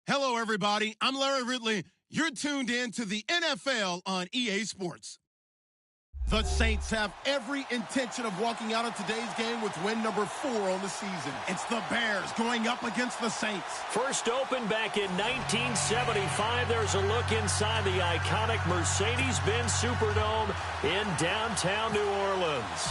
Hello, everybody. I'm Larry Ridley. You're tuned in to the NFL on EA Sports. The Saints have every intention of walking out of today's game with win number 4 on the season. It's the Bears going up against the Saints. First opened back in 1975. There's a look inside the iconic Mercedes-Benz Superdome in downtown New Orleans.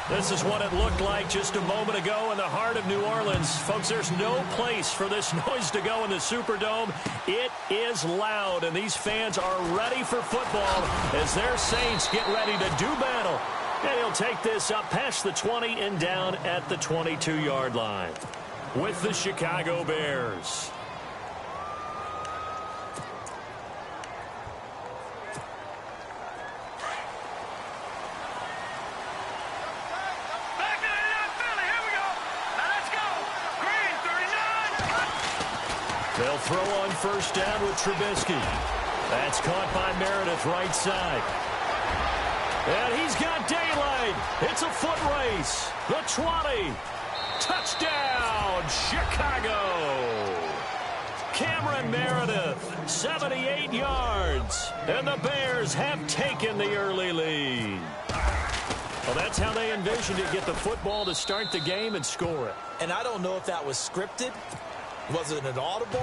This is what it looked like just a moment ago in the heart of New Orleans. Folks, there's no place for this noise to go in the Superdome. It is loud, and these fans are ready for football as their Saints get ready to do battle. And he'll take this up past the 20 and down at the 22-yard line with the Chicago Bears. They'll throw on first down with Trubisky. That's caught by Meredith right side. And he's got daylight. It's a foot race. The 20. Touchdown, Chicago. Cameron Meredith, 78 yards. And the Bears have taken the early lead. Well, that's how they envisioned it. Get the football to start the game and score it. And I don't know if that was scripted. Was it an audible,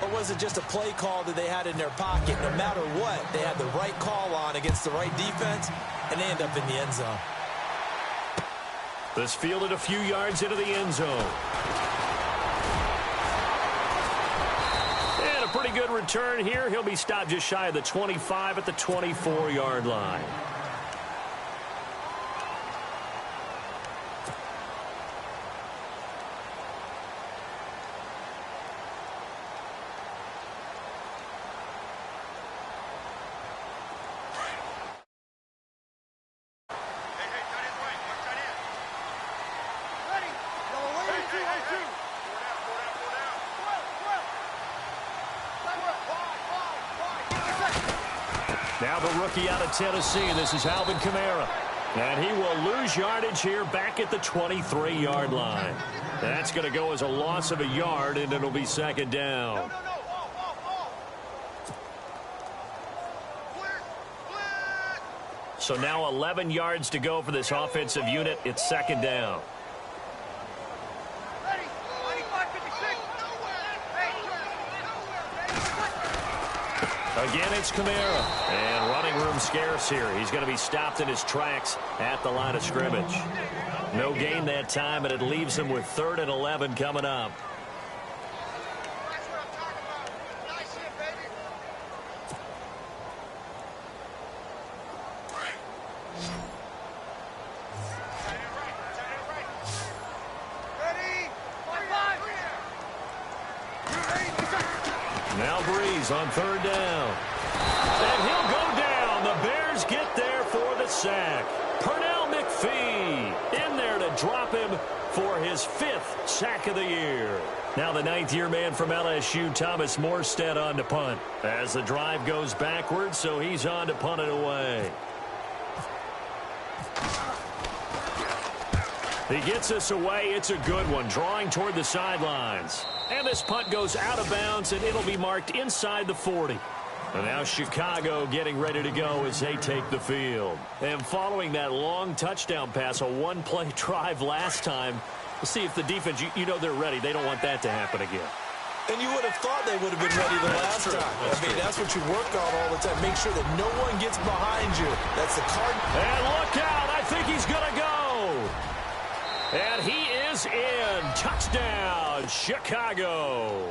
or was it just a play call that they had in their pocket? No matter what, they had the right call on against the right defense, and they end up in the end zone. This fielded a few yards into the end zone. And a pretty good return here. He'll be stopped just shy of the 25 at the 24-yard line. Now the rookie out of Tennessee, this is Alvin Kamara. And he will lose yardage here back at the 23-yard line. That's going to go as a loss of a yard, and it'll be second down. So now 11 yards to go for this offensive unit. It's second down. Again, it's Kamara. And running room scarce here. He's going to be stopped in his tracks at the line of scrimmage. No gain that time, and it leaves him with 3rd and 11 coming up. Now Breeze on 3rd down. And he'll go down. The Bears get there for the sack. Pernell McPhee in there to drop him for his 5th sack of the year. Now the 9th-year man from LSU, Thomas Morstead, on to punt. As the drive goes backwards, so he's on to punt it away. He gets us away. It's a good one, drawing toward the sidelines. And this punt goes out of bounds, and it'll be marked inside the 40. And now Chicago getting ready to go as they take the field. And following that long touchdown pass, a one-play drive last time, we'll see if the defense, you know they're ready. They don't want that to happen again. And you would have thought they would have been ready the last time. That's what you work on all the time. Make sure that no one gets behind you. That's the card. And look out. I think he's going to go. And he is in. Touchdown, Chicago.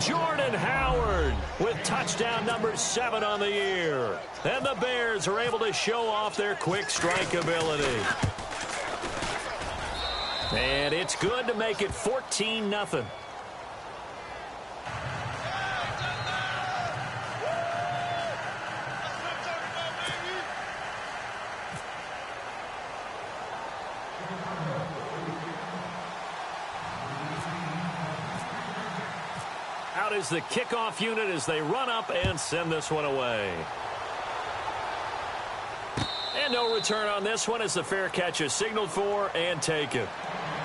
Jordan Howard with touchdown number 7 on the year. And the Bears are able to show off their quick strike ability. And it's good to make it 14-0. Out is the kickoff unit as they run up and send this one away. And no return on this one as the fair catch is signaled for and taken.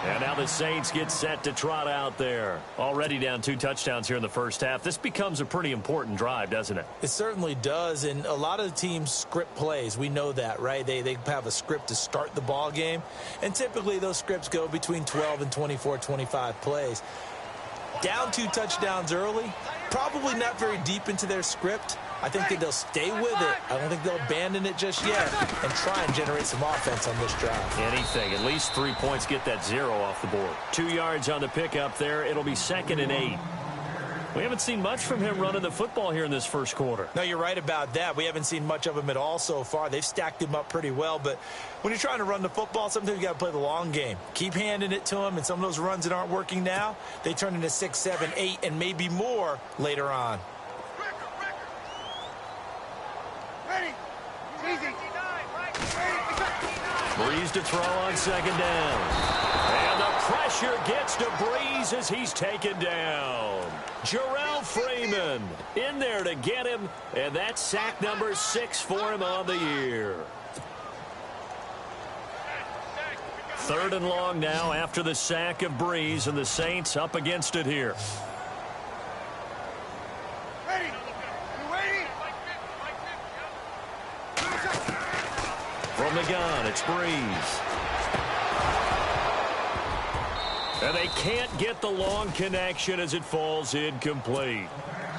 And now the Saints get set to trot out there. Already down 2 touchdowns here in the first half. This becomes a pretty important drive, doesn't it? It certainly does, and a lot of the teams script plays. We know that, right? They have a script to start the ball game, and typically those scripts go between 12 and 24, 25 plays. Down 2 touchdowns early, probably not very deep into their script. I think that they'll stay with it. I don't think they'll abandon it just yet and try and generate some offense on this drive. Anything. At least 3 points, get that 0 off the board. 2 yards on the pickup there. It'll be 2nd and 8. We haven't seen much from him running the football here in this first quarter. No, you're right about that. We haven't seen much of him at all so far. They've stacked him up pretty well, but when you're trying to run the football, sometimes you got to play the long game. Keep handing it to him, and some of those runs that aren't working now, they turn into 6, 7, 8, and maybe more later on. Breeze to throw on 2nd down. And the pressure gets to Breeze as he's taken down. Jarrell Freeman in there to get him, and that's sack number 6 for him on the year. 3rd and long now after the sack of Breeze, and the Saints up against it here. From the gun, it's Breeze. And they can't get the long connection as it falls incomplete.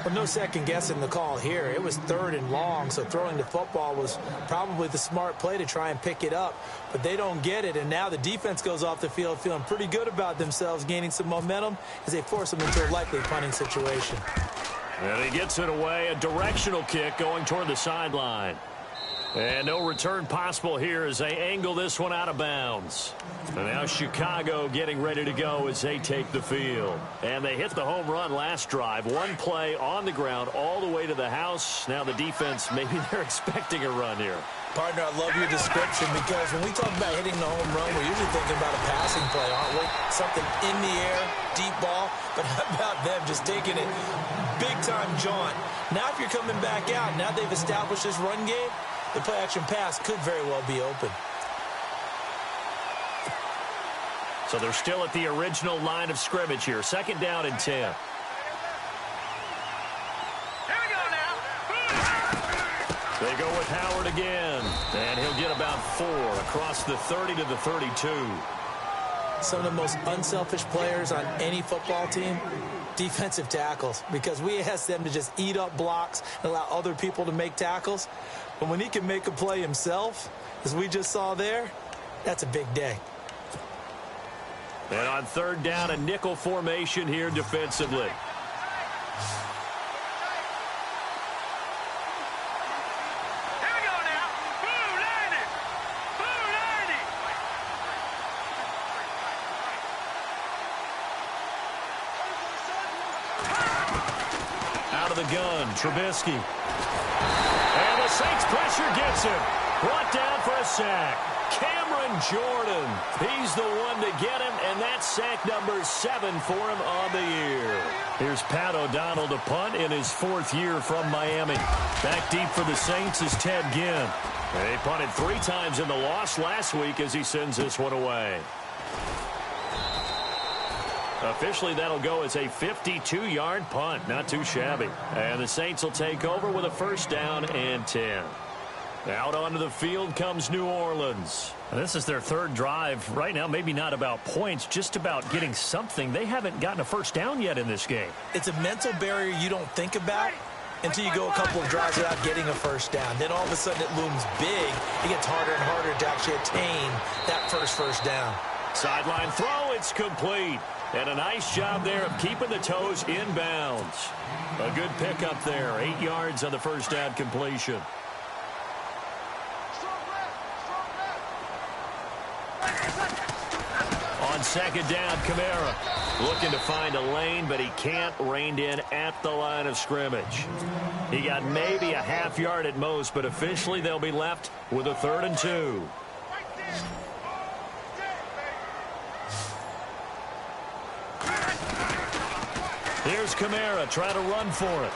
Well, no second guessing the call here. It was 3rd and long, so throwing the football was probably the smart play to try and pick it up. But they don't get it, and now the defense goes off the field feeling pretty good about themselves, gaining some momentum as they force them into a likely punting situation. And he gets it away, a directional kick going toward the sideline. And no return possible here as they angle this one out of bounds. And now Chicago getting ready to go as they take the field. And they hit the home run last drive. 1 play on the ground all the way to the house. Now the defense, maybe they're expecting a run here. Partner, I love your description because when we talk about hitting the home run, we're usually thinking about a passing play, aren't we? Something in the air, deep ball. But how about them just taking it big-time jaunt? Now if you're coming back out, now they've established this run game, the play-action pass could very well be open. So they're still at the original line of scrimmage here. 2nd down and 10. They go with Howard again, and he'll get about 4 across the 30 to the 32. Some of the most unselfish players on any football team, defensive tackles, because we ask them to just eat up blocks and allow other people to make tackles. But when he can make a play himself, as we just saw there, that's a big day. And on 3rd down, a nickel formation here defensively. Out of the gun, Trubisky. And the Saints pressure gets him. Brought down for a sack. Cameron Jordan. He's the one to get him, and that's sack number 7 for him on the year. Here's Pat O'Donnell to punt in his 4th year from Miami. Back deep for the Saints is Ted Ginn. They punted 3 times in the loss last week as he sends this one away. Officially, that'll go as a 52-yard punt. Not too shabby. And the Saints will take over with a 1st down and 10. Out onto the field comes New Orleans. This is their 3rd drive. Right now, maybe not about points, just about getting something. They haven't gotten a 1st down yet in this game. It's a mental barrier you don't think about until you go a couple of drives without getting a 1st down. Then all of a sudden it looms big. It gets harder and harder to actually attain that first down. Sideline throw, it's complete. And a nice job there of keeping the toes inbounds. A good pickup there. 8 yards on the 1st down completion. On 2nd down, Kamara looking to find a lane, but he can't. Reined in at the line of scrimmage. He got maybe a half yard at most, but officially they'll be left with a 3rd and 2. Here's Kamara trying to run for it.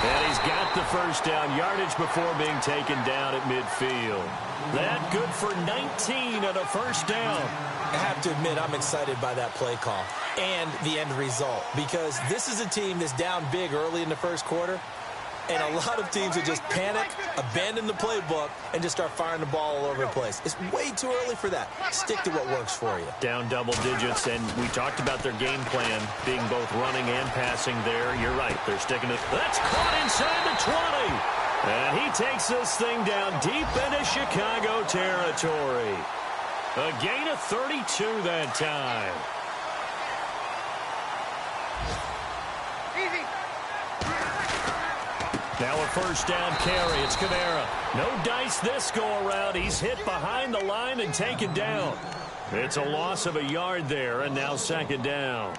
And he's got the first down, yardage before being taken down at midfield. That good for 19 and a first down. I have to admit, I'm excited by that play call and the end result, because this is a team that's down big early in the first quarter, and a lot of teams will just panic, abandon the playbook, and just start firing the ball all over the place. It's way too early for that. Stick to what works for you. Down double digits, and we talked about their game plan being both running and passing there. You're right. They're sticking to... That's caught inside the 20. And he takes this thing down deep into Chicago territory. A gain of 32 that time. Now a first down carry. It's Kamara. No dice this go-around. He's hit behind the line and taken down. It's a loss of a yard there, and now second down.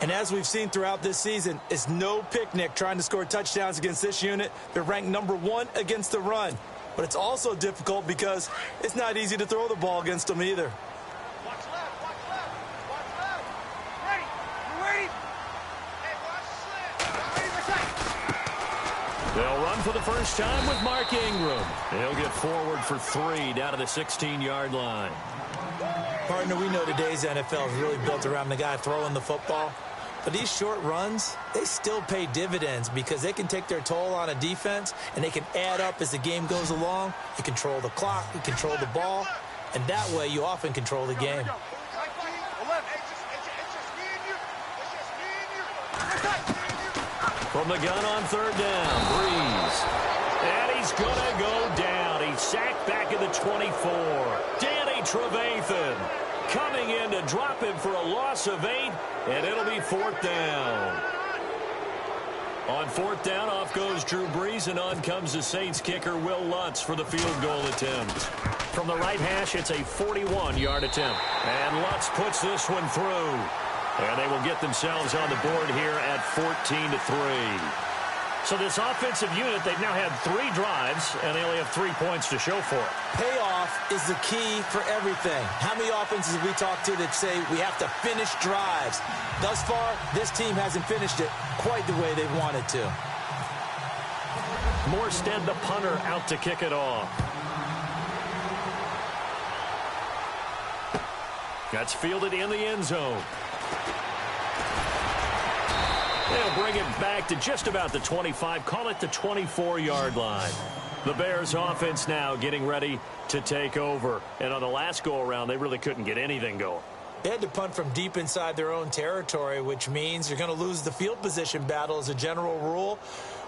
And as we've seen throughout this season, it's no picnic trying to score touchdowns against this unit. They're ranked #1 against the run. But it's also difficult because it's not easy to throw the ball against them either. Watch left, watch left, watch left. Ready, you ready? Hey, watch left. They'll run for the first time with Mark Ingram. He'll get forward for 3 down to the 16-yard line. Partner, we know today's NFL is really built around the guy throwing the football. But these short runs, they still pay dividends because they can take their toll on a defense, and they can add up as the game goes along. You control the clock, you control the ball, and that way you often control the game. From the gun on third down, Breeze. And he's going to go down. He's sacked back at the 24. Danny Trevathan coming in to drop him for a loss of 8, and it'll be fourth down. On fourth down, off goes Drew Brees, and on comes the Saints kicker, Will Lutz, for the field goal attempt. From the right hash, it's a 41-yard attempt. And Lutz puts this one through. And they will get themselves on the board here at 14-3. So this offensive unit, they've now had 3 drives, and they only have 3 points to show for it. Payoff is the key for everything. How many offenses have we talked to that say we have to finish drives? Thus far, this team hasn't finished it quite the way they wanted to. Morstead, the punter, out to kick it off. That's fielded in the end zone. They'll bring it back to just about the 25, call it the 24-yard line. The Bears offense now getting ready to take over. And on the last go-around, they really couldn't get anything going. They had to punt from deep inside their own territory, which means you're going to lose the field position battle as a general rule.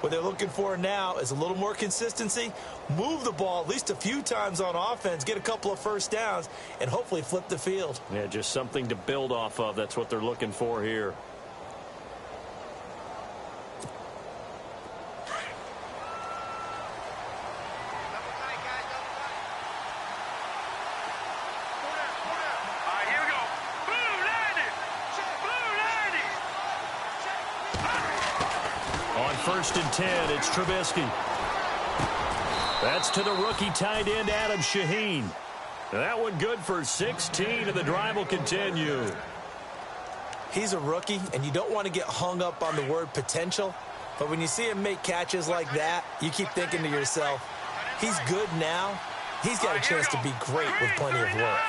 What they're looking for now is a little more consistency, move the ball at least a few times on offense, get a couple of first downs, and hopefully flip the field. Yeah, just something to build off of. That's what they're looking for here. First and 10, it's Trubisky. That's to the rookie tight end, Adam Shaheen. That one good for 16, and the drive will continue. He's a rookie, and you don't want to get hung up on the word potential. But when you see him make catches like that, you keep thinking to yourself, he's good now. He's got a chance to be great with plenty of work.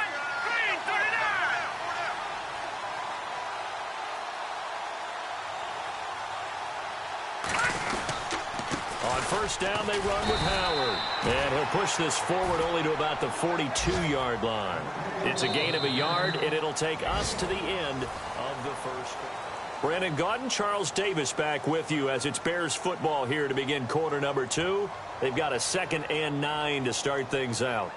First down, they run with Howard. And he'll push this forward only to about the 42-yard line. It's a gain of a yard, and it'll take us to the end of the first. Brandon Gaudin, Charles Davis back with you as it's Bears football here to begin quarter number 2. They've got a 2nd and 9 to start things out.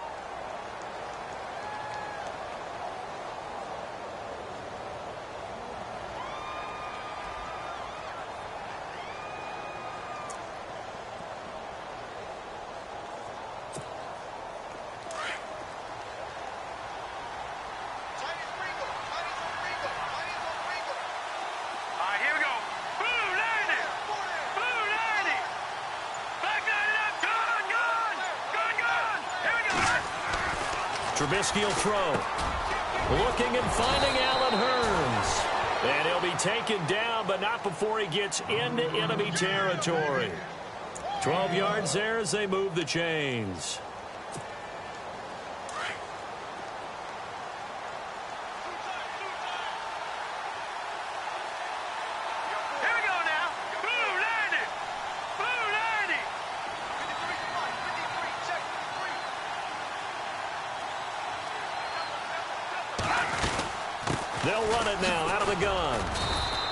Trubisky will throw. Looking and finding Allen Hurns. And he'll be taken down, but not before he gets into enemy territory. 12 yards there as they move the chains. They'll run it now out of the gun.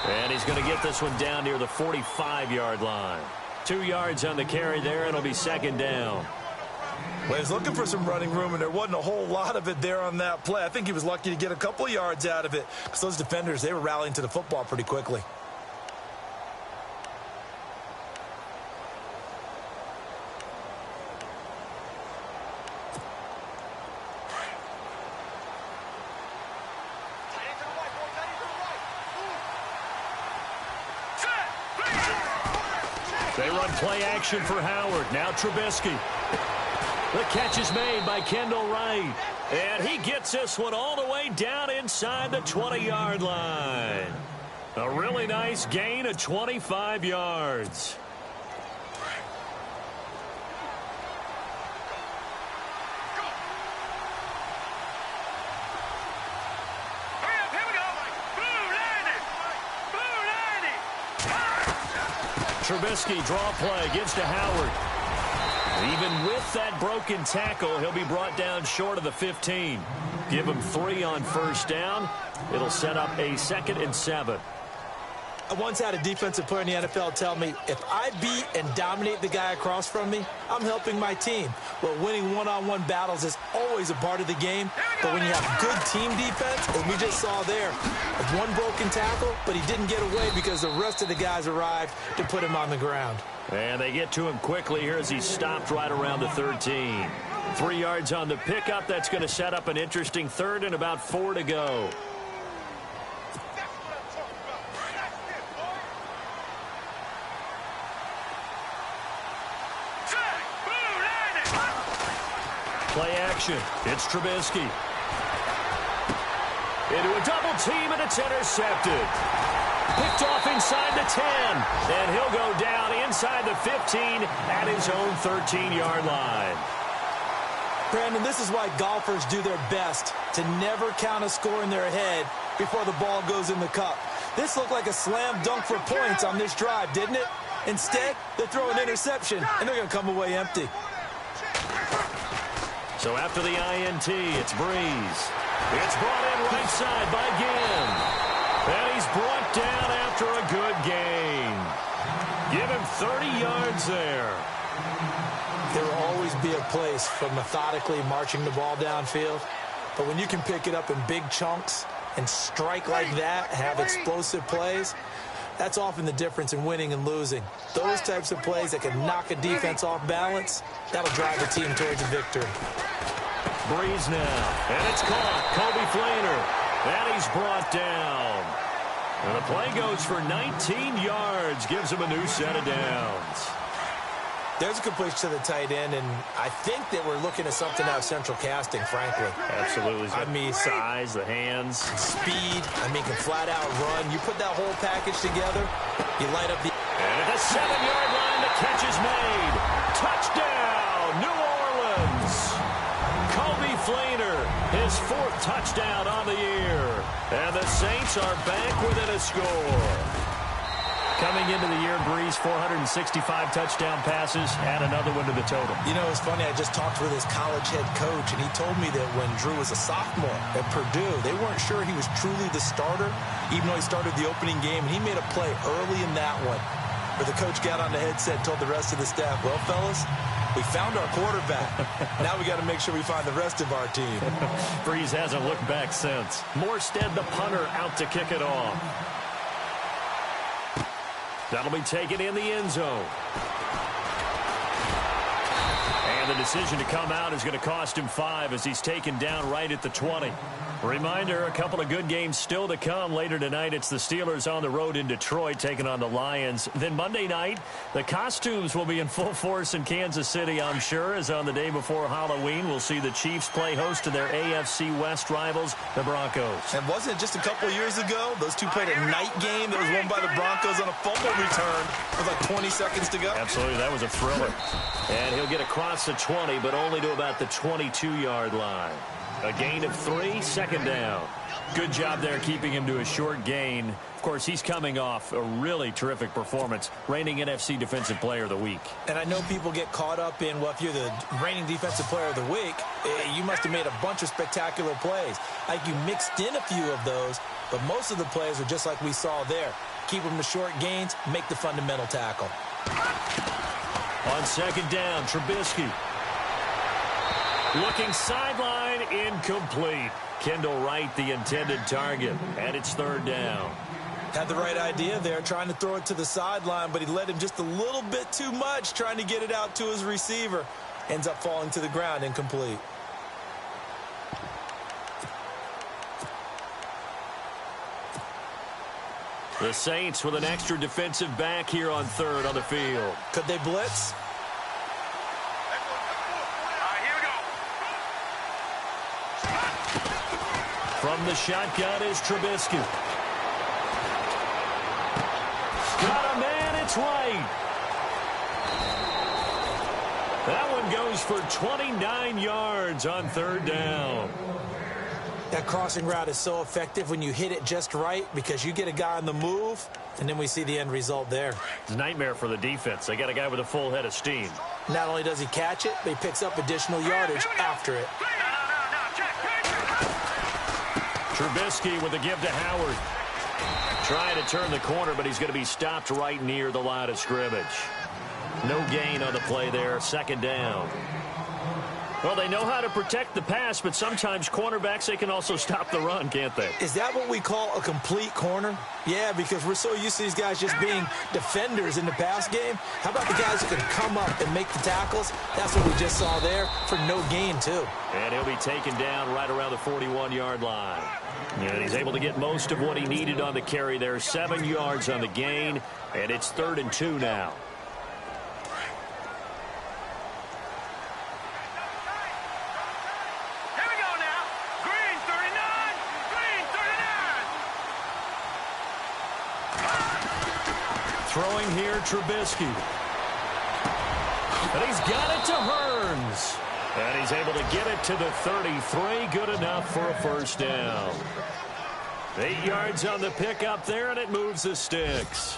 And he's going to get this one down near the 45-yard line. 2 yards on the carry there, and it'll be second down. Well, he's looking for some running room, and there wasn't a whole lot of it there on that play. I think he was lucky to get a couple of yards out of it because those defenders, they were rallying to the football pretty quickly. They run play action for Howard. Now Trubisky. The catch is made by Kendall Wright. And he gets this one all the way down inside the 20-yard line. A really nice gain of 25 yards. Trubisky draw play, gives to Howard. Even with that broken tackle, he'll be brought down short of the 15. Give him 3 on first down. It'll set up a 2nd and 7. I once had a defensive player in the NFL tell me, if I beat and dominate the guy across from me, I'm helping my team. Well, winning one-on-one battles is always a part of the game, but when you have good team defense, as we just saw there, one broken tackle, but he didn't get away because the rest of the guys arrived to put him on the ground. And they get to him quickly here as he's stopped right around the 13. 3 yards on the pickup. That's going to set up an interesting 3rd and about 4 to go. Play action. It's Trubisky. Into a double team, and it's intercepted. Picked off inside the 10. And he'll go down inside the 15 at his own 13-yard line. Brandon, this is why golfers do their best to never count a score in their head before the ball goes in the cup. This looked like a slam dunk for points on this drive, didn't it? Instead, they throw an interception, and they're going to come away empty. So after the INT, it's Breeze. It's brought in right side by Ginn. And he's brought down after a good gain. Give him 30 yards there. There will always be a place for methodically marching the ball downfield. But when you can pick it up in big chunks and strike like that, have explosive plays, that's often the difference in winning and losing. Those types of plays that can knock a defense off balance, that'll drive the team towards a victory. Breeze now, and it's caught. Kobe Flainer, and he's brought down. And the play goes for 19 yards, gives him a new set of downs. There's a completion to the tight end, and I think that we're looking at something out of central casting, frankly. Absolutely. I mean, size, the hands. Speed, I mean, can flat out run. You put that whole package together, you light up the... And at the 7-yard line, the catch is made. Touchdown, New Orleans. Kobe Flainer, his 4th touchdown on the year. And the Saints are back within a score. Coming into the year, Breeze, 465 touchdown passes, add another one to the total. You know, it's funny, I just talked with his college head coach, and he told me that when Drew was a sophomore at Purdue, they weren't sure he was truly the starter, even though he started the opening game, and he made a play early in that one, where the coach got on the headset and told the rest of the staff, well, fellas, we found our quarterback. Now we got to make sure we find the rest of our team. Breeze hasn't looked back since. Morstead, the punter, out to kick it off. That'll be taken in the end zone. And the decision to come out is going to cost him 5 as he's taken down right at the 20. Reminder, a couple of good games still to come. Later tonight, it's the Steelers on the road in Detroit taking on the Lions. Then Monday night, the costumes will be in full force in Kansas City, I'm sure, as on the day before Halloween, we'll see the Chiefs play host to their AFC West rivals, the Broncos. And wasn't it just a couple years ago, those two played a night game that was won by the Broncos on a fumble return with like 20 seconds to go? Absolutely, that was a thriller. And he'll get across the 20, but only to about the 22-yard line. A gain of 3, second down. Good job there keeping him to a short gain. Of course, he's coming off a really terrific performance, reigning NFC Defensive Player of the Week. And I know people get caught up in, well, if you're the reigning Defensive Player of the Week, you must have made a bunch of spectacular plays. Like you mixed in a few of those, but most of the plays are just like we saw there. Keep them to short gains, make the fundamental tackle. On second down, Trubisky. Looking sideline, incomplete. Kendall Wright, the intended target, and it's third down. Had the right idea there, trying to throw it to the sideline, but he led him just a little bit too much, trying to get it out to his receiver. Ends up falling to the ground, incomplete. The Saints with an extra defensive back here on third on the field. Could they blitz? From the shotgun is Trubisky. Got a man, it's right. That one goes for 29 yards on third down. That crossing route is so effective when you hit it just right because you get a guy on the move, and then we see the end result there. It's a nightmare for the defense. They got a guy with a full head of steam. Not only does he catch it, but he picks up additional yardage after it. Trubisky with a give to Howard. Trying to turn the corner, but he's going to be stopped right near the line of scrimmage. No gain on the play there. Second down. Well, they know how to protect the pass, but sometimes cornerbacks, they can also stop the run, can't they? Is that what we call a complete corner? Yeah, because we're so used to these guys just being defenders in the pass game. How about the guys who can come up and make the tackles? That's what we just saw there for no gain, too. And he'll be taken down right around the 41-yard line. And he's able to get most of what he needed on the carry there. 7 yards on the gain, and it's 3rd and 2 now. Throwing here, Trubisky. And he's got it to Hearns. And he's able to get it to the 33. Good enough for a first down. 8 yards on the pickup there, and it moves the sticks.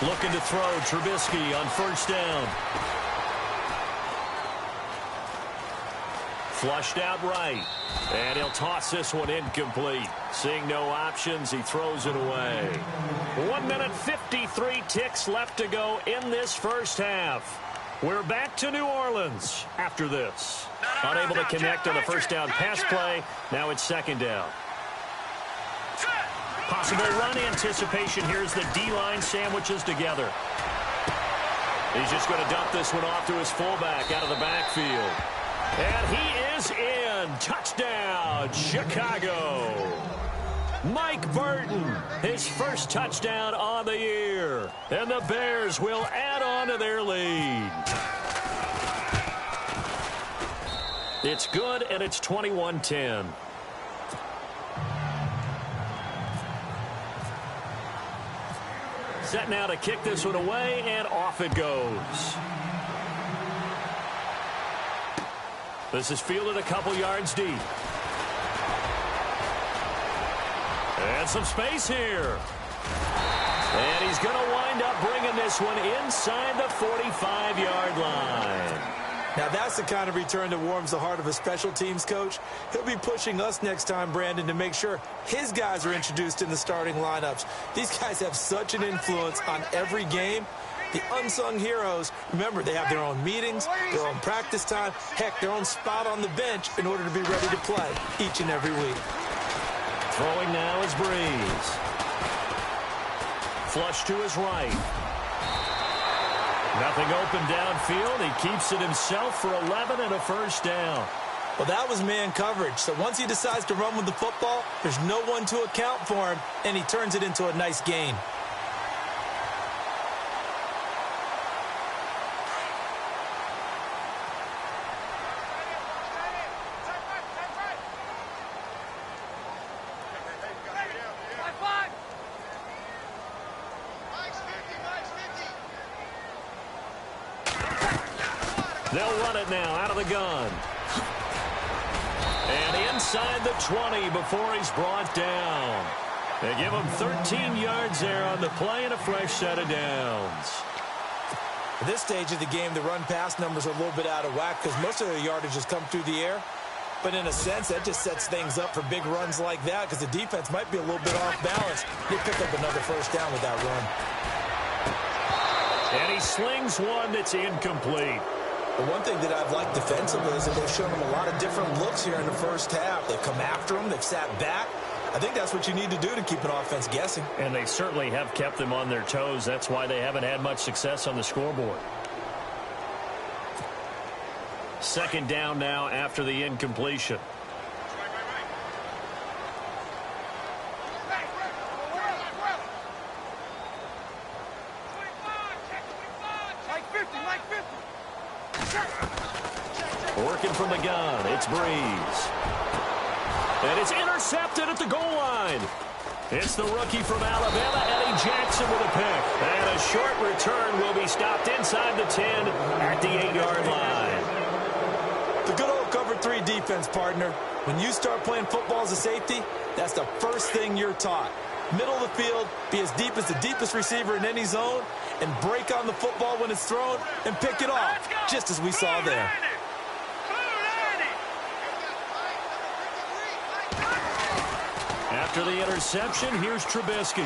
Looking to throw, Trubisky on first down. Flushed out right. And he'll toss this one incomplete. Seeing no options, he throws it away. 1 minute 53 ticks left to go in this first half. We're back to New Orleans after this. Unable to connect on the first down pass play. Now it's second down. Possible run anticipation. Here's the D-line sandwiches together. He's just going to dump this one off to his fullback out of the backfield. And he is in. Touchdown, Chicago. Mike Burton, his first touchdown on the year. And the Bears will add on to their lead. It's good, and it's 21-10. Set now to kick this one away, and off it goes. This is fielded a couple yards deep. And some space here. And he's going to wind up bringing this one inside the 45-yard line. Now that's the kind of return that warms the heart of a special teams coach. He'll be pushing us next time, Brandon, to make sure his guys are introduced in the starting lineups. These guys have such an influence on every game. The unsung heroes, remember, they have their own meetings, their own practice time, heck, their own spot on the bench in order to be ready to play each and every week. Throwing now is Breeze. Flush to his right. Nothing open downfield. He keeps it himself for 11 and a first down. Well, that was man coverage. So once he decides to run with the football, there's no one to account for him, and he turns it into a nice gain. They'll run it now out of the gun. And inside the 20 before he's brought down. They give him 13 yards there on the play and a fresh set of downs. At this stage of the game, the run-pass numbers are a little bit out of whack because most of their yardage has come through the air. But in a sense, that just sets things up for big runs like that because the defense might be a little bit off balance. They pick up another first down with that run. And he slings one that's incomplete. The one thing that I've liked defensively is that they've shown them a lot of different looks here in the first half. They've come after them. They've sat back. I think that's what you need to do to keep an offense guessing. And they certainly have kept them on their toes. That's why they haven't had much success on the scoreboard. Second down now after the incompletion. Working from the gun, it's Breeze. And it's intercepted at the goal line. It's the rookie from Alabama, Eddie Jackson, with a pick. And a short return will be stopped inside the 10 at the 8-yard line. The good old cover 3 defense, partner. When you start playing football as a safety, that's the first thing you're taught. Middle of the field, be as deep as the deepest receiver in any zone, and break on the football when it's thrown and pick it off, just as we saw there. After the interception, here's Trubisky.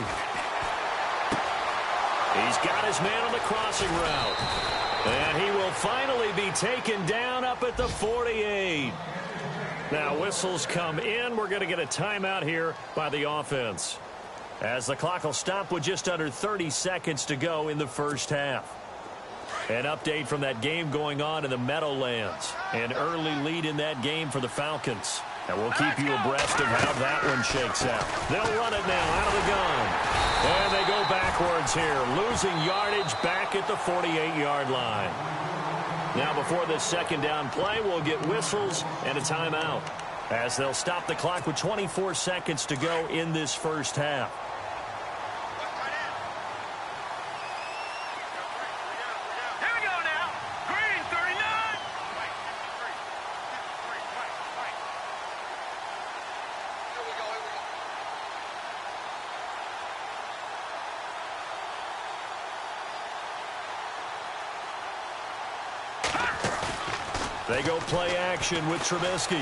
He's got his man on the crossing route. And he will finally be taken down up at the 48. Now whistles come in. We're going to get a timeout here by the offense, as the clock will stop with just under 30 seconds to go in the first half. An update from that game going on in the Meadowlands. An early lead in that game for the Falcons. And we'll keep you abreast of how that one shakes out. They'll run it now out of the gun. And they go backwards here, losing yardage back at the 48-yard line. Now before this second down play, we'll get whistles and a timeout, as they'll stop the clock with 24 seconds to go in this first half. They go play action with Trubisky.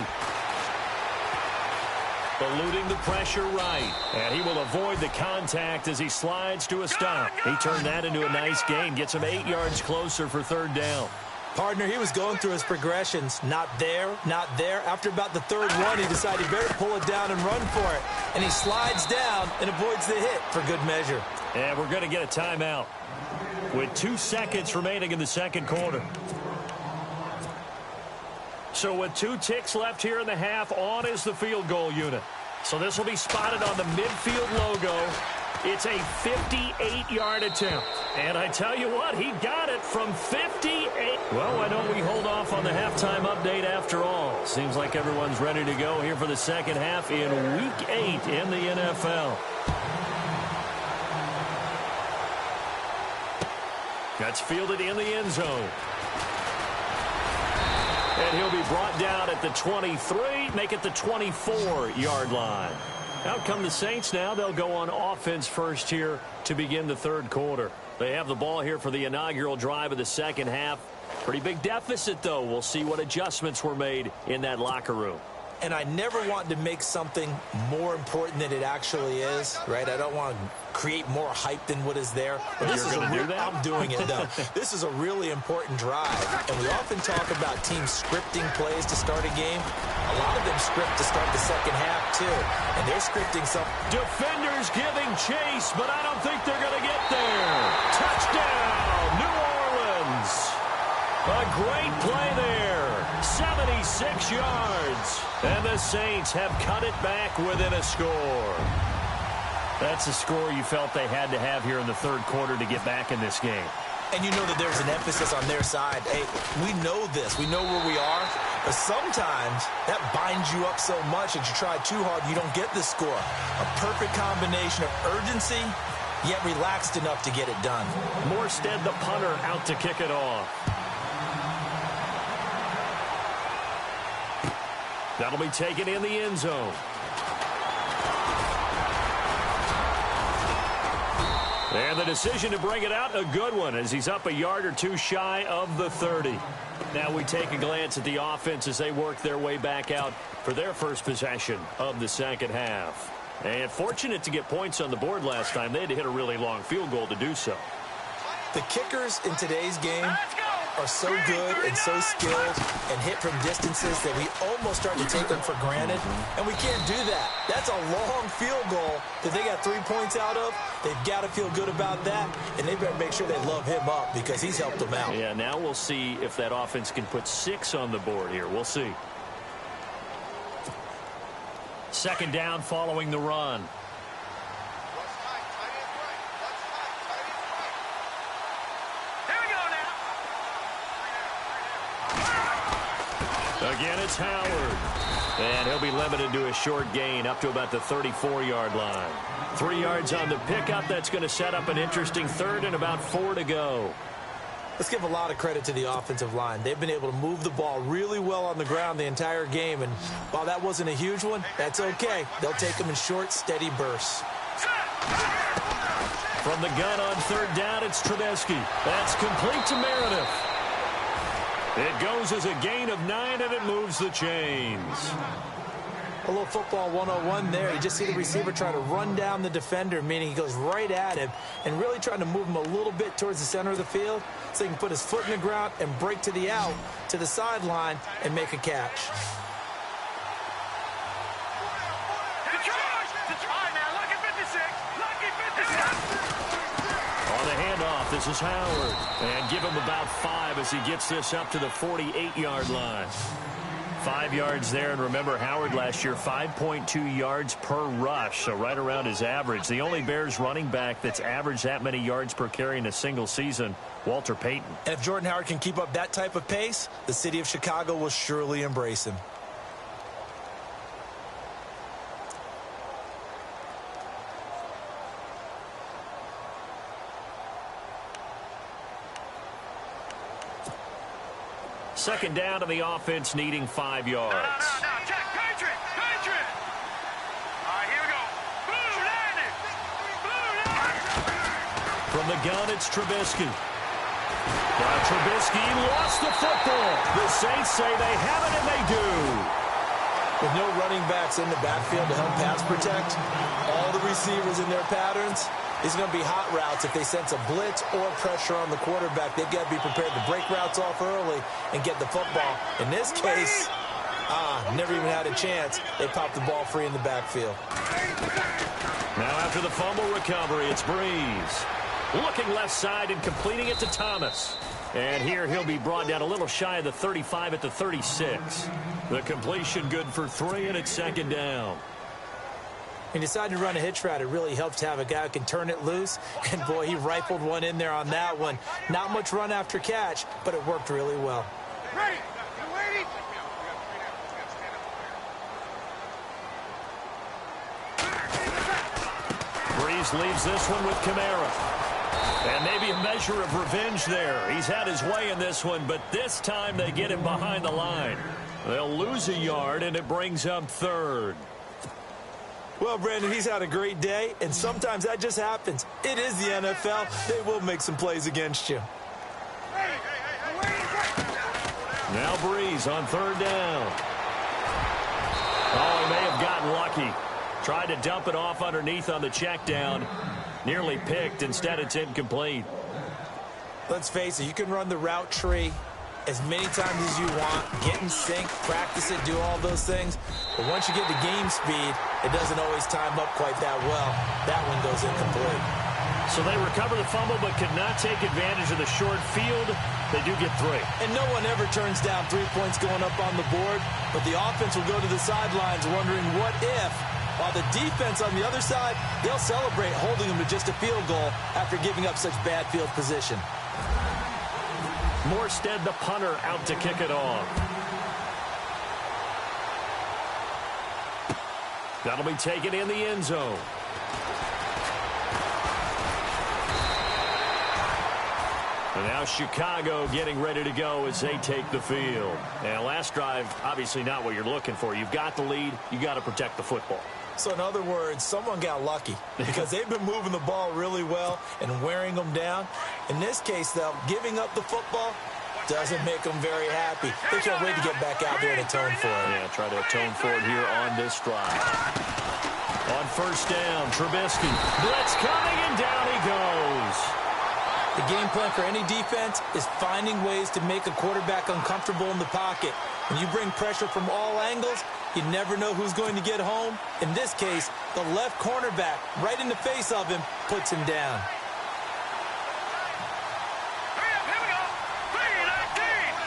Eluding the pressure right. And he will avoid the contact as he slides to a stop. He turned that into a nice gain. Gets him 8 yards closer for third down. Partner, he was going through his progressions. Not there, not there. After about the third one, he decided he better pull it down and run for it. And he slides down and avoids the hit for good measure. And we're going to get a timeout with 2 seconds remaining in the second quarter. So with 2 ticks left here in the half, on is the field goal unit. So this will be spotted on the midfield logo. It's a 58-yard attempt. And I tell you what, he got it from 58. Well, why don't we hold off on the halftime update after all? Seems like everyone's ready to go here for the second half in Week 8 in the NFL. That's fielded in the end zone. And he'll be brought down at the 23, make it the 24-yard line. Out come the Saints now. They'll go on offense first here to begin the third quarter. They have the ball here for the inaugural drive of the second half. Pretty big deficit, though. We'll see what adjustments were made in that locker room. And I never want to make something more important than it actually is, right? I don't want to create more hype than what is there. But this is I'm doing it, though. This is a really important drive. And we often talk about teams scripting plays to start a game. A lot of them script to start the second half, too. And they're scripting some. Defenders giving chase, but I don't think they're going to get there. Touchdown, New Orleans. a great play there. 76 yards. And the Saints have cut it back within a score. That's a score you felt they had to have here in the third quarter to get back in this game. And you know that there's an emphasis on their side. Hey, we know this. We know where we are. But sometimes that binds you up so much that you try too hard, you don't get the score. A perfect combination of urgency, yet relaxed enough to get it done. Morstead, the punter, out to kick it off. That'll be taken in the end zone. And the decision to bring it out, a good one, as he's up a yard or two shy of the 30. Now we take a glance at the offense as they work their way back out for their first possession of the second half. And fortunate to get points on the board last time. They had to hit a really long field goal to do so. The kickers in today's game are so good and so skilled and hit from distances that we almost start to take them for granted. And we can't do that. That's a long field goal that they got 3 points out of. They've got to feel good about that, and they better make sure they love him up because he's helped them out. Yeah, now we'll see if that offense can put 6 on the board here. We'll see. Second down following the run. Again, it's Howard. And he'll be limited to a short gain up to about the 34-yard line. 3 yards on the pickup. That's going to set up an interesting third and about 4 to go. Let's give a lot of credit to the offensive line. They've been able to move the ball really well on the ground the entire game. And while that wasn't a huge one, that's okay. They'll take them in short, steady bursts. From the gun on third down, it's Trubisky. That's complete to Meredith. It goes as a gain of 9, and it moves the chains. A little football 101 there. You just see the receiver try to run down the defender, meaning he goes right at him and really trying to move him a little bit towards the center of the field so he can put his foot in the ground and break to the out, to the sideline, and make a catch. On the handoff, this is Howard. And give him about 5 as he gets this up to the 48-yard line. 5 yards there, and remember, Howard last year, 5.2 yards per rush, so right around his average. The only Bears running back that's averaged that many yards per carry in a single season, Walter Payton. And if Jordan Howard can keep up that type of pace, the city of Chicago will surely embrace him. Second down to the offense, needing 5 yards. No, check. Patriot. All right, here we go. Blue line. From the gun, it's Trubisky. Now Trubisky lost the football. The Saints say they have it, and they do. With no running backs in the backfield to help pass protect, all the receivers in their patterns, it's going to be hot routes if they sense a blitz or pressure on the quarterback. They've got to be prepared to break routes off early and get the football. In this case, never even had a chance. They popped the ball free in the backfield. Now after the fumble recovery, it's Breeze. Looking left side and completing it to Thomas. And here he'll be brought down a little shy of the 35 at the 36. The completion good for 3, and it's second down. He decided to run a hitch route. It really helps to have a guy who can turn it loose. And, boy, he rifled one in there on that one. Not much run after catch, but it worked really well. Ready. You ready? Breeze leaves this one with Kamara. And maybe a measure of revenge there. He's had his way in this one, but this time they get him behind the line. They'll lose a yard, and it brings up third. Well, Brandon, he's had a great day, and sometimes that just happens. It is the NFL. They will make some plays against you. Now Breeze on third down. Oh, he may have gotten lucky. Tried to dump it off underneath on the check down. Nearly picked. Instead, it's incomplete. Let's face it, you can run the route tree as many times as you want, get in sync, practice it, do all those things. But once you get to game speed, it doesn't always time up quite that well. That one goes incomplete. So they recover the fumble but could not take advantage of the short field. They do get 3. And no one ever turns down 3 points going up on the board, but the offense will go to the sidelines wondering what if. While the defense on the other side, they'll celebrate holding them to just a field goal after giving up such bad field position. Morstead, the punter, out to kick it off. That'll be taken in the end zone. And now Chicago getting ready to go as they take the field. And last drive, obviously not what you're looking for. You've got the lead. You got to protect the football. So in other words, someone got lucky because they've been moving the ball really well and wearing them down. In this case, though, giving up the football doesn't make them very happy. They can't wait to get back out there and atone for it. Yeah, try to atone for it here on this drive. On first down, Trubisky. Blitz coming, and down he goes. The game plan for any defense is finding ways to make a quarterback uncomfortable in the pocket. When you bring pressure from all angles, you never know who's going to get home. In this case, the left cornerback, right in the face of him, puts him down. Here we go. 3-19.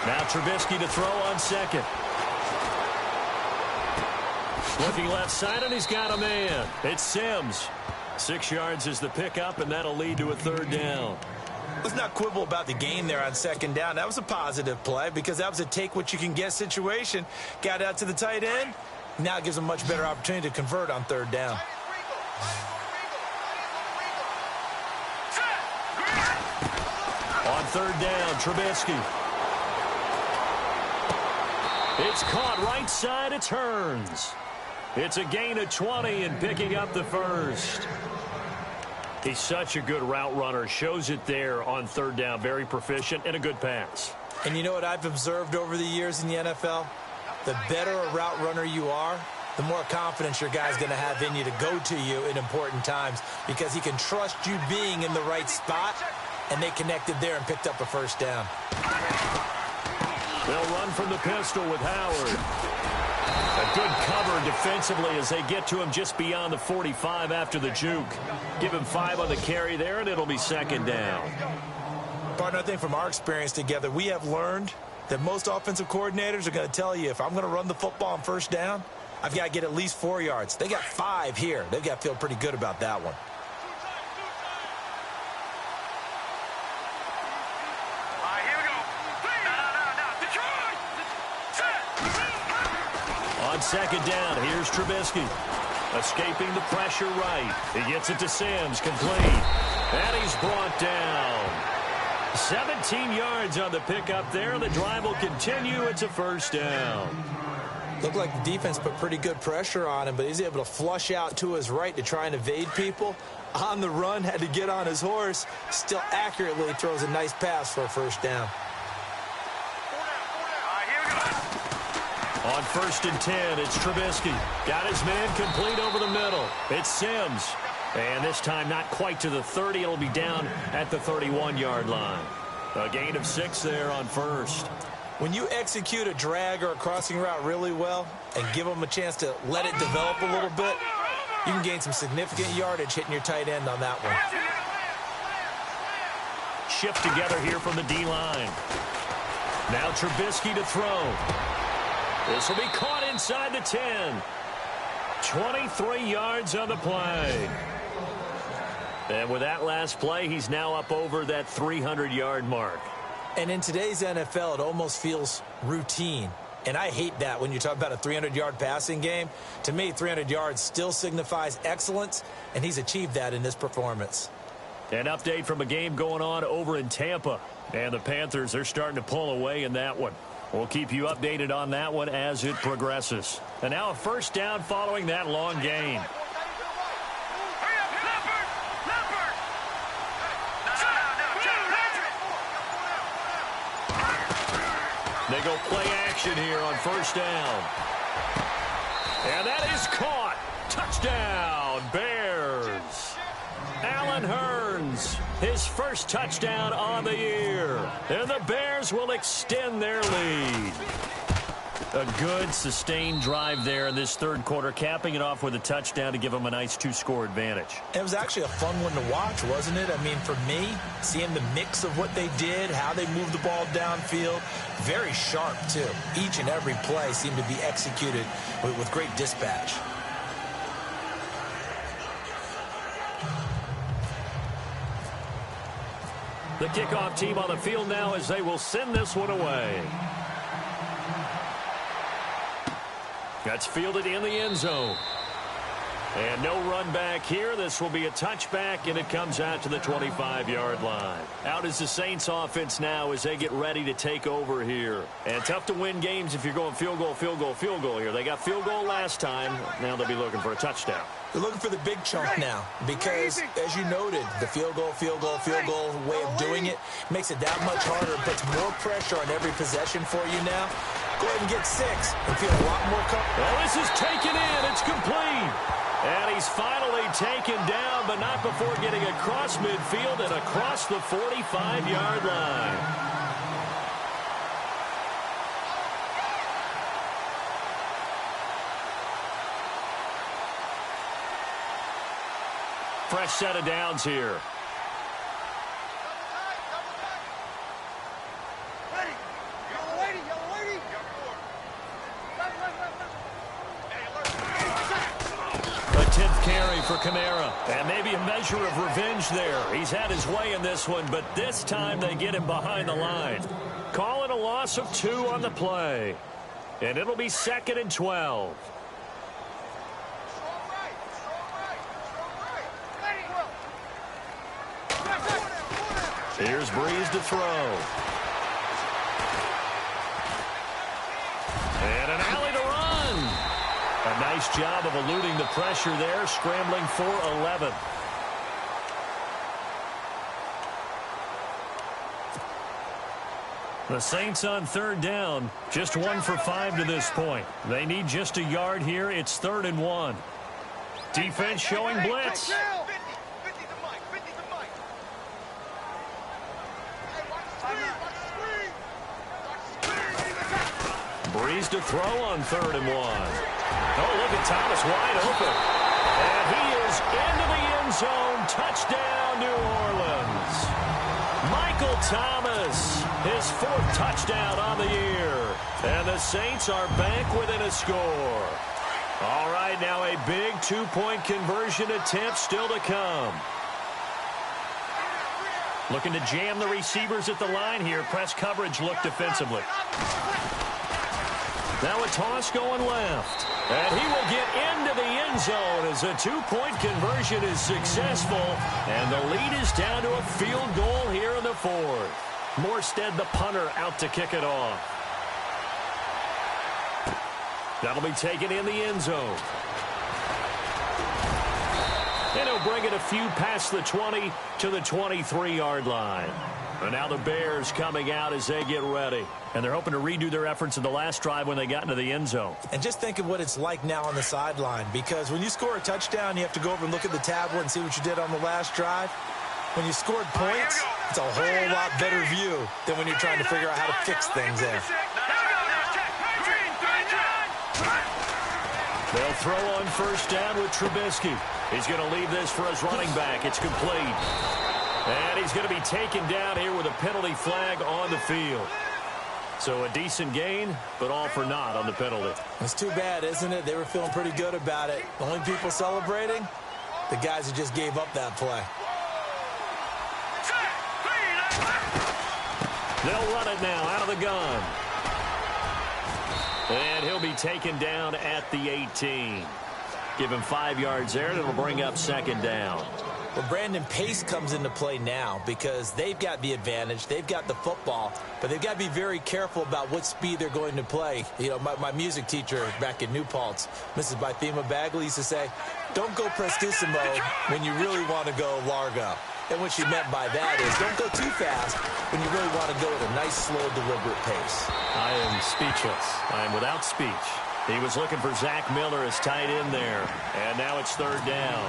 3-19. Now Trubisky to throw on second. Looking left side, and he's got a man. It's Sims. 6 yards is the pickup, and that'll lead to a third down. Let's not quibble about the gain there on second down. That was a positive play because that was a take-what-you-can-get situation. Got out to the tight end. Now it gives them a much better opportunity to convert on third down. On third down, Trubisky. It's caught right side. It turns. It's a gain of 20 and picking up the first. He's such a good route runner. Shows it there on third down. Very proficient and a good pass. And you know what I've observed over the years in the NFL? The better a route runner you are, the more confidence your guy's going to have in you to go to you in important times because he can trust you being in the right spot, and they connected there and picked up a first down. They'll run from the pistol with Howard. A good cover defensively as they get to him just beyond the 45 after the juke. Give him 5 on the carry there, and it'll be second down. Partner, I think from our experience together, we have learned that most offensive coordinators are going to tell you, if I'm going to run the football on first down, I've got to get at least 4 yards. They got 5 here. They've got to feel pretty good about that one. Here we go. No. Detroit. On second down, here's Trubisky. Escaping the pressure right. He gets it to Sims, complete. And he's brought down. 17 yards on the pickup there. The drive will continue. It's a first down. Looked like the defense put pretty good pressure on him, but he's able to flush out to his right to try and evade people. On the run, had to get on his horse. Still accurately throws a nice pass for a first down. Here we go. On first and 10, it's Trubisky. Got his man complete over the middle. It's Sims. And this time not quite to the 30. It'll be down at the 31-yard line. A gain of 6 there on first. When you execute a drag or a crossing route really well and give them a chance to let it develop a little bit, you can gain some significant yardage hitting your tight end on that one. Shift together here from the D-line. Now Trubisky to throw. This will be caught inside the 10. 23 yards on the play. And with that last play, he's now up over that 300-yard mark. And in today's NFL, it almost feels routine. And I hate that when you talk about a 300-yard passing game. To me, 300 yards still signifies excellence, and he's achieved that in this performance. An update from a game going on over in Tampa. And the Panthers, they're starting to pull away in that one. We'll keep you updated on that one as it progresses. And now a first down following that long gain. They go play action here on first down. And that is caught. Touchdown, Bears. Allen Hurns, his first touchdown on the year. And the Bears will extend their lead. A good, sustained drive there in this third quarter, capping it off with a touchdown to give them a nice 2-score advantage. It was actually a fun one to watch, wasn't it? I mean, for me, seeing the mix of what they did, how they moved the ball downfield, very sharp, too. Each and every play seemed to be executed with great dispatch. The kickoff team on the field now as they will send this one away. That's fielded in the end zone. And no run back here. This will be a touchback, and it comes out to the 25-yard line. Out is the Saints offense now as they get ready to take over here. And tough to win games if you're going field goal, field goal, field goal here. They got field goal last time. Now they'll be looking for a touchdown. They're looking for the big chunk now because, as you noted, the field goal way of doing it makes it that much harder. It puts more pressure on every possession for you now. Go ahead and get 6 and feel a lot more comfortable. Well, this is taken in. It's complete. And he's finally taken down, but not before getting across midfield and across the 45-yard line. Fresh set of downs here. A 10th carry for Kamara. And maybe a measure of revenge there. He's had his way in this one, but this time they get him behind the line. Call it a loss of 2 on the play. And it'll be 2nd and 12. Here's Breeze to throw. And an alley to run. A nice job of eluding the pressure there, scrambling for 11. The Saints on 3rd down, just 1 for 5 to this point. They need just a yard here. It's 3rd and 1. Defense showing blitz. Breeze to throw on 3rd and 1. Oh, look at Thomas wide open. And he is into the end zone. Touchdown, New Orleans. Michael Thomas, his 4th touchdown on the year. And the Saints are back within a score. All right, now a big 2-point conversion attempt still to come. Looking to jam the receivers at the line here. Press coverage look defensively. Now a toss going left. And he will get into the end zone as a 2-point conversion is successful. And the lead is down to a field goal here in the 4th. Morstead, the punter, out to kick it off. That'll be taken in the end zone. And he'll bring it a few past the 20 to the 23-yard line. And now the Bears coming out as they get ready. And they're hoping to redo their efforts in the last drive when they got into the end zone. And just think of what it's like now on the sideline, because when you score a touchdown, you have to go over and look at the tablet and see what you did on the last drive. When you scored points, it's a whole lot better view than when you're trying to figure out how to fix things there. They'll throw on 1st down with Trubisky. He's going to leave this for his running back. It's complete. And he's going to be taken down here with a penalty flag on the field. So a decent gain, but all for naught on the penalty. It's too bad, isn't it? They were feeling pretty good about it. The only people celebrating, the guys who just gave up that play. They'll run it now out of the gun. And he'll be taken down at the 18. Give him 5 yards there, and it'll bring up 2nd down. Well, Brandon, pace comes into play now because they've got the advantage. They've got the football, but they've got to be very careful about what speed they're going to play. You know, my music teacher back in New Paltz, Mrs. Bythema Bagley, used to say, don't go prestissimo when you really want to go largo. And what she meant by that is don't go too fast when you really want to go at a nice, slow, deliberate pace. I am speechless. I am without speech. He was looking for Zach Miller as tight end there. And now it's 3rd down.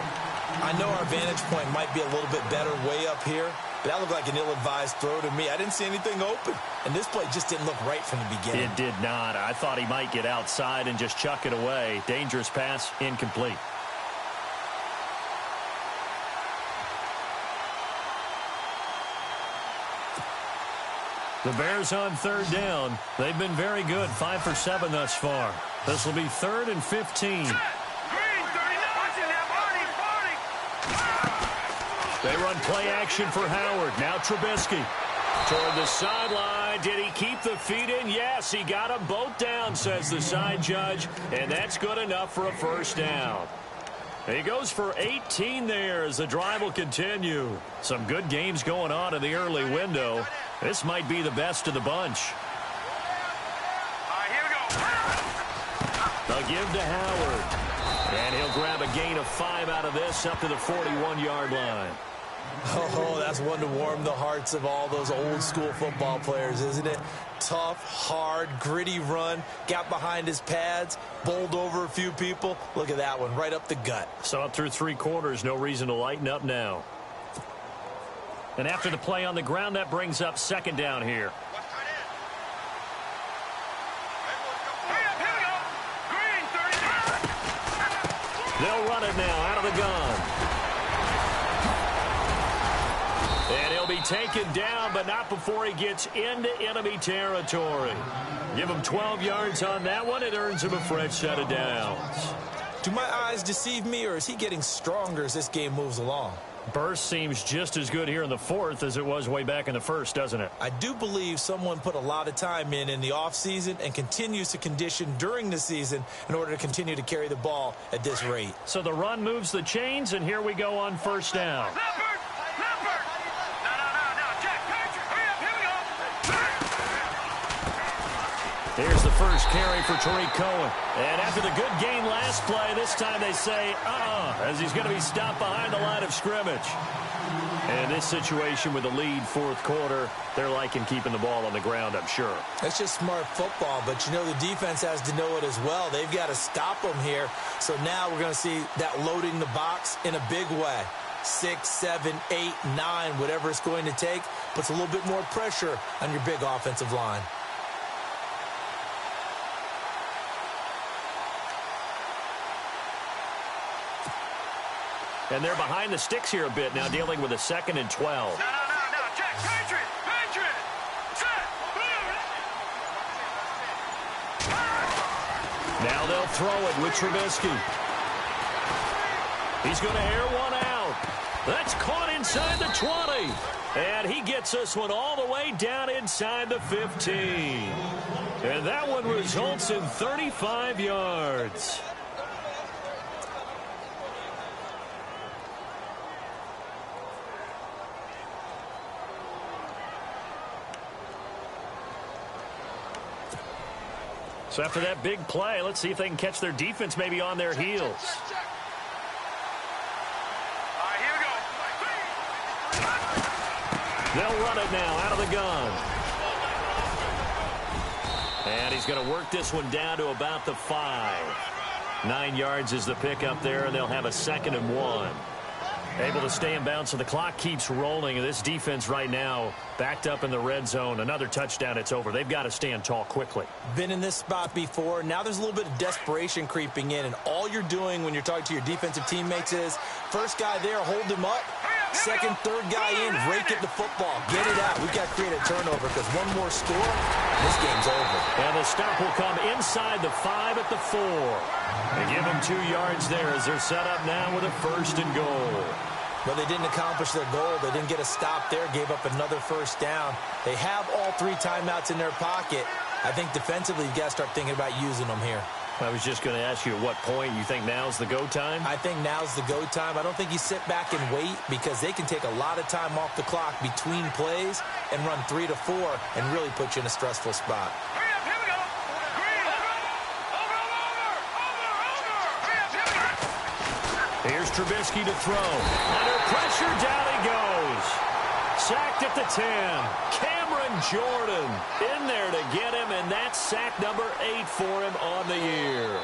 I know our vantage point might be a little bit better way up here, but that looked like an ill-advised throw to me. I didn't see anything open, and this play just didn't look right from the beginning. It did not. I thought he might get outside and just chuck it away. Dangerous pass, incomplete. The Bears on 3rd down. They've been very good, 5 for 7 thus far. This will be 3rd and 15. They run play action for Howard. Now Trubisky. Toward the sideline. Did he keep the feet in? Yes, he got them both down, says the side judge. And that's good enough for a first down. He goes for 18 there as the drive will continue. Some good games going on in the early window. This might be the best of the bunch. Here we go. They'll give to Howard. And he'll grab a gain of 5 out of this up to the 41-yard line. Oh, that's one to warm the hearts of all those old-school football players, isn't it? Tough, hard, gritty run. Got behind his pads, bowled over a few people. Look at that one, right up the gut. So up through 3 quarters, no reason to lighten up now. And after the play on the ground, that brings up 2nd down here. They'll run it now out of the gun. And he'll be taken down, but not before he gets into enemy territory. Give him 12 yards on that one. It earns him a fresh set of downs. Do my eyes deceive me, or is he getting stronger as this game moves along? Burst seems just as good here in the 4th as it was way back in the 1st, doesn't it? I do believe someone put a lot of time in the offseason and continues to condition during the season in order to continue to carry the ball at this rate. So the run moves the chains, and here we go on 1st down. Here's the first carry for Tariq Cohen. And after the good gain last play, this time they say, as he's going to be stopped behind the line of scrimmage. And this situation with the lead 4th quarter, they're liking keeping the ball on the ground, I'm sure. That's just smart football, but you know the defense has to know it as well. They've got to stop them here. So now we're going to see that loading the box in a big way. 6, 7, 8, 9, whatever it's going to take, puts a little bit more pressure on your big offensive line. And they're behind the sticks here a bit now, dealing with a 2nd and 12. No, Jack, Patriot, set, now they'll throw it with Trubisky. He's going to air one out. That's caught inside the 20. And he gets this one all the way down inside the 15. And that one results in 35 yards. So after that big play, let's see if they can catch their defense maybe on their heels. Here we go. They'll run it now out of the gun. And he's going to work this one down to about the 5. 9 yards is the pickup there, and they'll have a 2nd and 1. Able to stay in bounds, so the clock keeps rolling. And this defense right now backed up in the red zone. Another touchdown, it's over. They've got to stand tall quickly. Been in this spot before. Now there's a little bit of desperation creeping in. And all you're doing when you're talking to your defensive teammates is, first guy there, hold him up. Second, third guy in, rake at the football. Get it out. We've got to create a turnover because one more score, this game's over. And the stop will come inside the 5 at the 4. They give them 2 yards there as they're set up now with a 1st and goal. But they didn't accomplish their goal. They didn't get a stop there, gave up another 1st down. They have all 3 timeouts in their pocket. I think defensively, you've got to start thinking about using them here. I was just going to ask you at what point you think now's the go time? I think now's the go time. I don't think you sit back and wait because they can take a lot of time off the clock between plays and run 3 to 4 and really put you in a stressful spot. Here we go. Over. Here's Trubisky to throw. Under pressure, down he goes. Sacked at the 10. Jordan in there to get him, and that's sack number 8 for him on the year.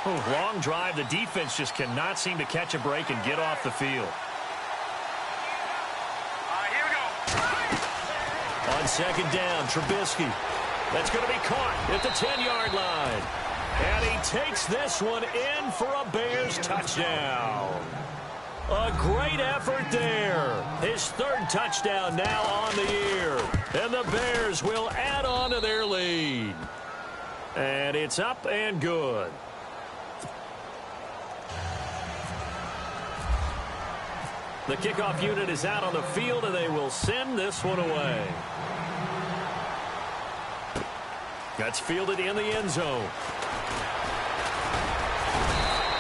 Long drive. The defense just cannot seem to catch a break and get off the field. Here we go. On second down, Trubisky. That's going to be caught at the 10-yard line. And he takes this one in for a Bears touchdown. A great effort there. His third touchdown now on the year. And the Bears will add on to their lead. And it's up and good. The kickoff unit is out on the field, and they will send this one away. That's fielded in the end zone.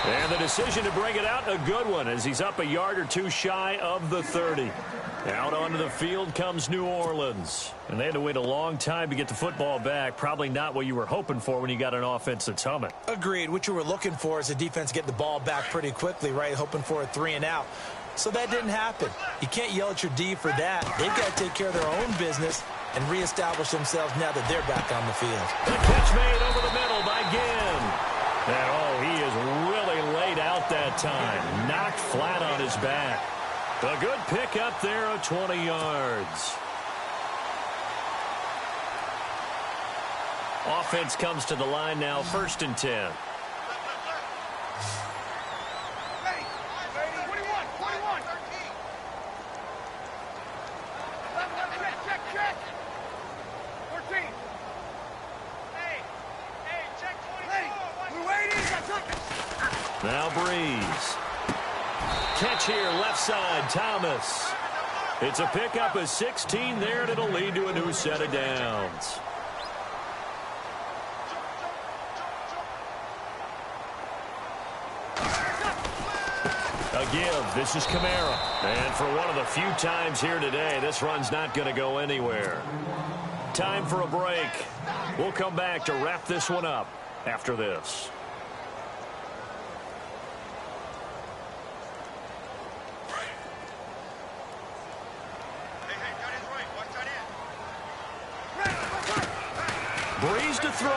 And the decision to bring it out, a good one, as he's up a yard or two shy of the 30. Out onto the field comes New Orleans. And they had to wait a long time to get the football back. Probably not what you were hoping for when you got an offense that's humming. Agreed. What you were looking for is the defense get the ball back pretty quickly, right? Hoping for a 3-and-out. So that didn't happen. You can't yell at your D for that. They've got to take care of their own business and reestablish themselves now that they're back on the field. The catch made over the middle by Ginn. And, he is really laid out that time. Knocked flat on his back. A good pick up there of 20 yards. Offense comes to the line now, 1st and 10. Now Breeze. Catch here, left side, Thomas. It's a pickup of 16 there, and it'll lead to a new set of downs. A give. This is Kamara. And for one of the few times here today, this run's not going to go anywhere. Time for a break. We'll come back to wrap this one up after this. Breeze to throw.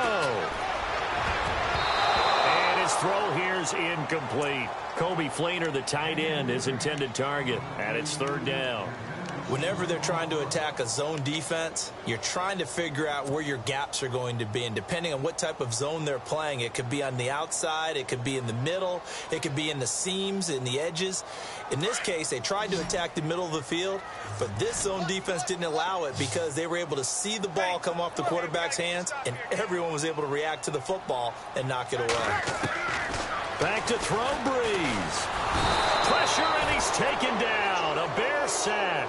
And his throw here's incomplete. Kobe Fleener, the tight end, his intended target. And it's 3rd down. Whenever they're trying to attack a zone defense, you're trying to figure out where your gaps are going to be. And depending on what type of zone they're playing, it could be on the outside, it could be in the middle, it could be in the seams, in the edges. In this case, they tried to attack the middle of the field, but this zone defense didn't allow it because they were able to see the ball come off the quarterback's hands, and everyone was able to react to the football and knock it away. Back to throw, Breeze. Pressure, and he's taken down. A Bear sack.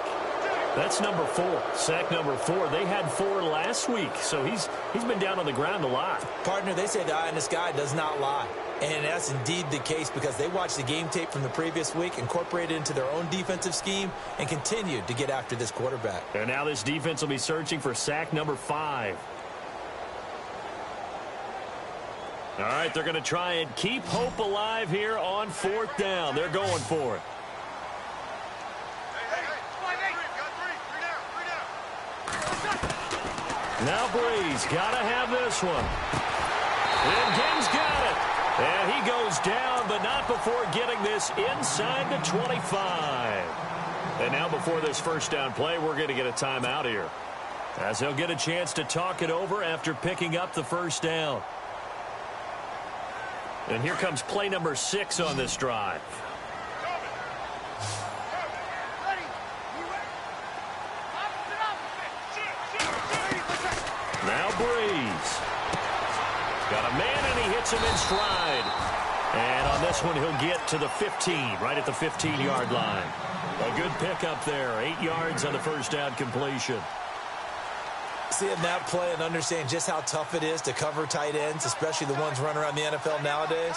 That's number 4. Sack number 4. They had 4 last week, so he's been down on the ground a lot. Partner, they say the eye in the sky does not lie. And that's indeed the case because they watched the game tape from the previous week, incorporated it into their own defensive scheme, and continued to get after this quarterback. And now this defense will be searching for sack number 5. All right, they're going to try and keep hope alive here on 4th down. They're going for it. Now Breeze, got to have this one. And Ginn's got it. And he goes down, but not before getting this inside the 25. And now before this 1st down play, we're going to get a timeout here, as he'll get a chance to talk it over after picking up the 1st down. And here comes play number 6 on this drive. Now Breeze. Got a man, and he hits him in stride. And on this one, he'll get to the 15, right at the 15-yard line. A good pickup there. 8 yards on the 1st down completion. Seeing that play and understand just how tough it is to cover tight ends, especially the ones running around the NFL nowadays,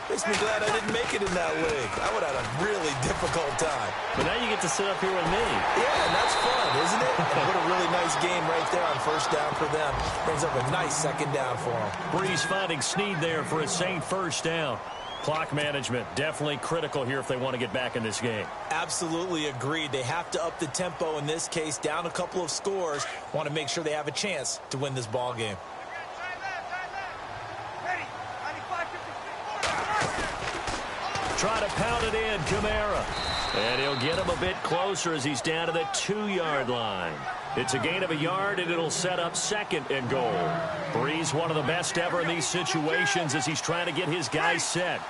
makes me glad I didn't make it in that league. I would have had a really difficult time. But now you get to sit up here with me. Yeah, and that's fun, isn't it? And what a really nice game right there on 1st down for them. Brings up a nice 2nd down for them. Breeze finding Snead there for a Saint 1st down. Clock management definitely critical here if they want to get back in this game. Absolutely agreed. They have to up the tempo in this case, down a couple of scores. Want to make sure they have a chance to win this ball game. try to pound it in, Kamara. And he'll get him a bit closer as he's down to the 2-yard line. It's a gain of a yard, and it'll set up 2nd and goal. Breeze, one of the best ever in these situations as he's trying to get his guys set.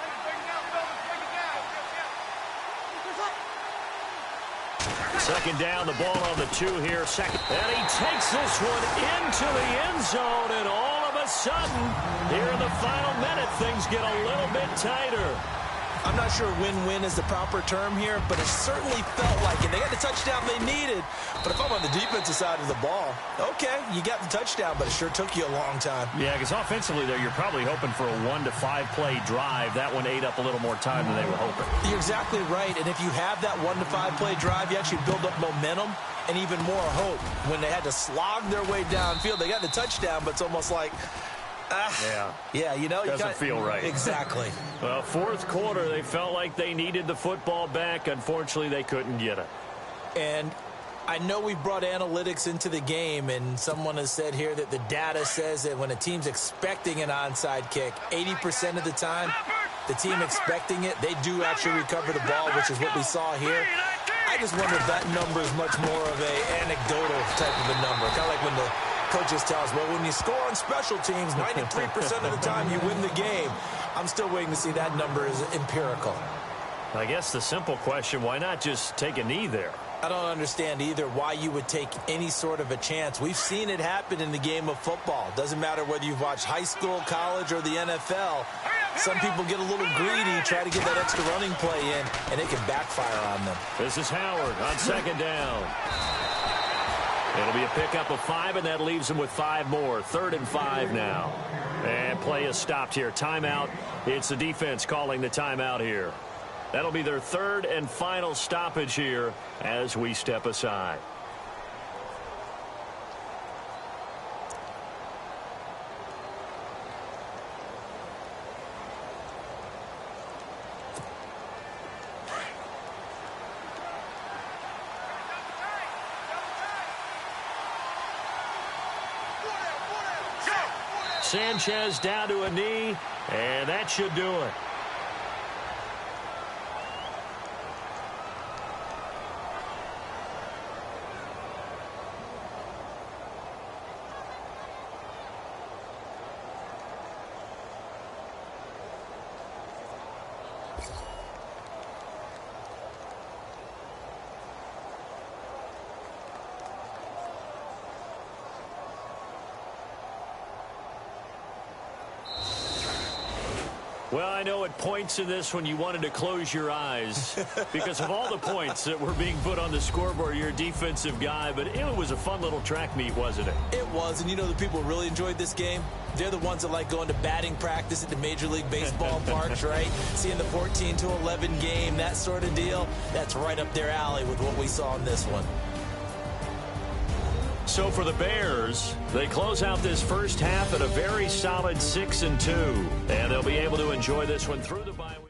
Second down, the ball on the 2 here. Second. And he takes this one into the end zone, and all of a sudden, here in the final minute, things get a little bit tighter. I'm not sure win-win is the proper term here, but it certainly felt like it. They got the touchdown they needed. But if I'm on the defensive side of the ball, okay, you got the touchdown, but it sure took you a long time. Yeah, because offensively there, you're probably hoping for a 1 to 5 play drive. That one ate up a little more time than they were hoping. You're exactly right. And if you have that 1 to 5 play drive, you actually build up momentum and even more hope. When they had to slog their way downfield, they got the touchdown, but it's almost like, yeah, you know, doesn't feel right. Exactly. Well, fourth quarter, they felt like they needed the football back. Unfortunately, they couldn't get it. And I know we brought analytics into the game, and someone has said here that the data says that when a team's expecting an onside kick, 80% of the time, the team expecting it, they do actually recover the ball, which is what we saw here. I just wonder if that number is much more of a anecdotal type of a number, kind of like when the coaches tell us, well, when you score on special teams, 93% of the time you win the game. I'm still waiting to see that number is empirical. I guess the simple question, why not just take a knee there? I don't understand either why you would take any sort of a chance. We've seen it happen in the game of football. Doesn't matter whether you've watched high school, college, or the NFL. Some people get a little greedy, try to get that extra running play in, and it can backfire on them. This is Howard on 2nd down. It'll be a pickup of 5, and that leaves them with 5 more. 3rd and 5 now. And play is stopped here. Timeout. It's the defense calling the timeout here. That'll be their 3rd and final stoppage here as we step aside. Sanchez down to a knee, and that should do it. Well, I know at points in this when you wanted to close your eyes because of all the points that were being put on the scoreboard. You're a defensive guy, but it was a fun little track meet, wasn't it? It was, and you know the people who really enjoyed this game? They're the ones that like going to batting practice at the Major League Baseball parks, right? Seeing the 14-11 game, that sort of deal. That's right up their alley with what we saw in this one. So for the Bears, they close out this first half at a very solid 6-2, and they'll be able to enjoy this one through the bye week.